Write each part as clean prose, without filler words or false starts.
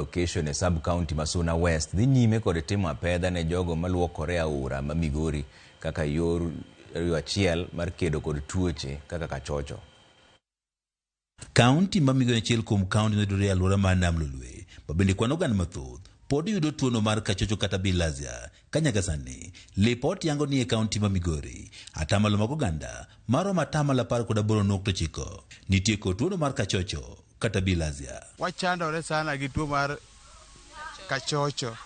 location e sub-county ma Suna West dhi nyime kod timo apedha ne jogo maluokore aora ma Migori kaka yo achiel mar kedo kod tuoche kaka kachocho. Kaunti ma Migori achiel kuom kaunti mayudore e alwora mar Nam Lolwe, mabende kwan oganda mathoth pod yudo tuono mar kachocho kata bilharzia. Ka nyaka sani lipot yango ni e kaunti ma Migori atamalo mag oganda maromo 18.9 nitie kod tuono mar kachocho kata bilharzia. Wachandore sana gi tuo mar kachocho.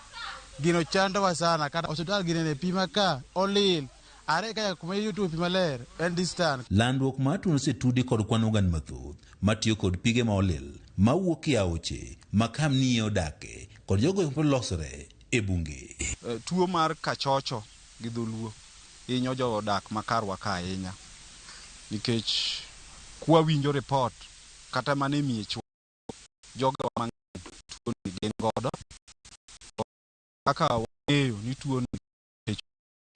Gino chandowa sana kata hospital ginene pima ka olil. Are kaya kuma yuto pi maler en distant. Landruok mar tuono setudi kod kwan oganda mathoth matiyo kod pige ma olil mawuok e aoche makamnie odake kod jogo losore e bunge. Tuo mar kachocho gi dholuo hinyo jodak makarwa ka ahinya nikech kwa winjo report kata mane miech jogo mang'eny tuo ni gin godo kaka wang'eyo ni tuo ni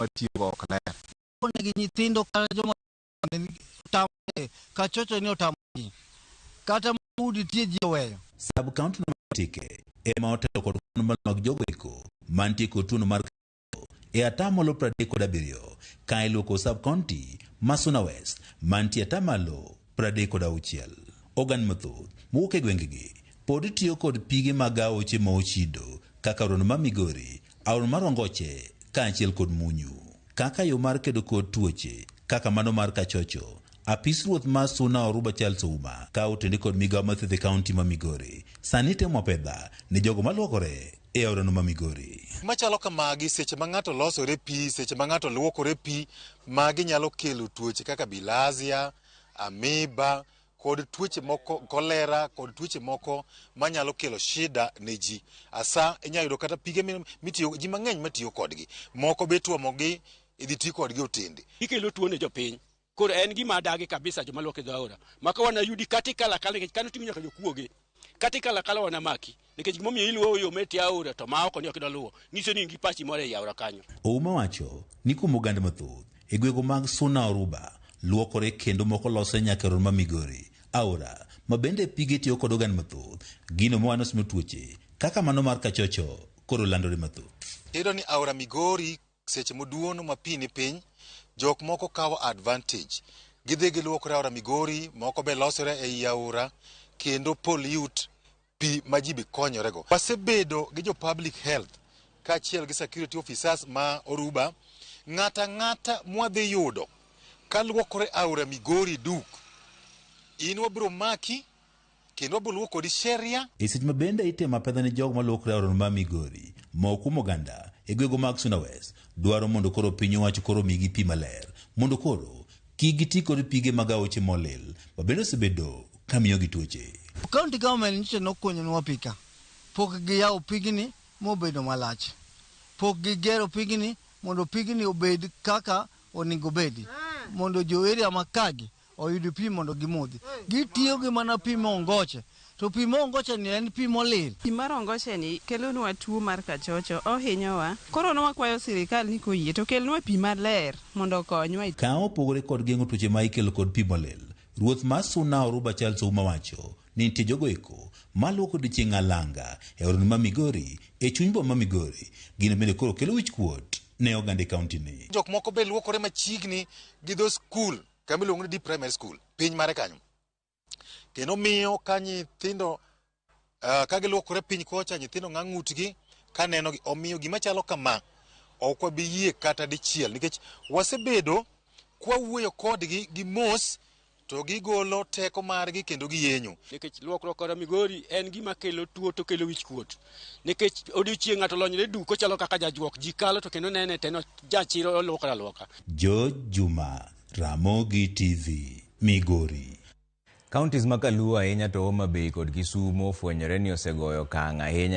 matiyo ok ler. Gi nyithindo kata joma tamre kachocho ni otamni kata mudi tie ji weyo. Sub-county no matike ema otelo kod kwan mag jogo eko mantie kod tuono mar kachocho e atamalo 37 ka iluoko sub-county ma Suna West mantie atamalo 36. Oganda mathoth mowuok e gwengegi pod tiyo kod pige mag aoche ma ochido kaka aora ma Migori, aora mar Ongoche kaachiel kod Munyu. Kaka yo mar kedo kod tuoche kaka mano mar kachocho, apis ruoth mar Suna Oruba Charles Ouma ka otende kod migawo mathieth e kaunti ma Migori sani temo apedha ne jogo maluokore e aora no ma Migori. Machalo kamagi seche ma ng'ato losore pi, seche ma ng'ato luokore pi, magi nyalo kelo tuoche kaka bilharzia, ameba kod tuoche moko kolera kod tuoche moko manyalo kelo shida ne ji. Asa inyalo yudo kata pige mitiyo ji mang'eny matiyo kodgi. Moko be tuomogi idhi ti kodgi otende. Ikelo tuo ne jopiny. Koro en gima adagi kabisa joma luok e dho aora. Maka wana yudi katikala kala nikech kano timi nyaka jokuoge. Katikala kala wana maki. Nikech gimomiyo iluwo yo meti aora to ma oko ni ok daluwo. Niso ni ngi pachi more e aora kanyo. Ouma wacho ni kuom oganda mathoth e gwego mag Suna Oruba luokore kendo moko lose nyaka aora ma Migori. Aora mabende pige tiyo kod oganda mathoth gino mowanosimo tuoche kaka mano mar kachocho koro landore mathoth. Iyudo ni aora Migori seche moduono ma pi ni piny, jok moko kawo advantage. Gidhi giluokore aora Migori, moko be losore ei aora kendo pollute pi ma ji be konyorego. Wasebedo gi jo public health kaachiel gi security officers ma Oruba, ng'ata mwadhi yudo kaluokore aora Migori duk, in wabiro maki kendo wabiro luoko kodi sheria. E seche ma bende itemo apedha ne jogo maluokore aora ma Migori ma kuom oganda e gwego mag Suna West dwaro mondo koro piny owacho koro migi pi maler mondo koro kik giti kod pige mag aoche molil ma bende osebedo kamiyo gi tuoche. County government niche nokonyowa pika. Pok giyawo pigni mobedo malach. Pok gigero pigni mondo pigni obed kaka onego bedi. Mondo jo area makagi oyud pi mondo gimodhi. Gitiyo gi mana pi mongoche. To pi mongoche ni en pi molil. Pi mar ongoche ni kelonwa tuo mar kachocho, ohinyowa. Koro wakwayo sirikal ni koyie to kelnwa pi maler mondo okonywa. Ka opogore kod geng'o tuoche ma ikelo kod pi molil, ruoth mar Suna Oruba Charles Ouma wacho ni nitie jogo eko maluoko odiechieng' alanga e aora ma Migori e chuny boma ma Migori. Gino bende koro kelo wich kuot ne oganda kaunti ni. Jok moko be luokore machiegni gi dho skul kama iluongo ni Deep Primary School piny mare kanyo. Kendo miyo ka nyithindo ka giluokore piny kocha nyithindo ng'utgi ka nenogi, omiyo gima chalo kama ok wabi yie kata dichiel nikech wasebedo kwa wuoyo kodgi gi mos to gigolo teko margi kendo giyenyo. Nikech luokruok aora Migori en gima kelo tuo to kelo wich kuot. Nikech odiochieng' ng'ato lonyre duko chalo kaka jajuok ji kalo to kendo nene teno jachiro luokra luoka. George Juma, Ramogi TV, Migori. Counties ma kaluo ahinya to Homa Bay kod Kisumu ofwenyore ni osegoyo okang' ahinya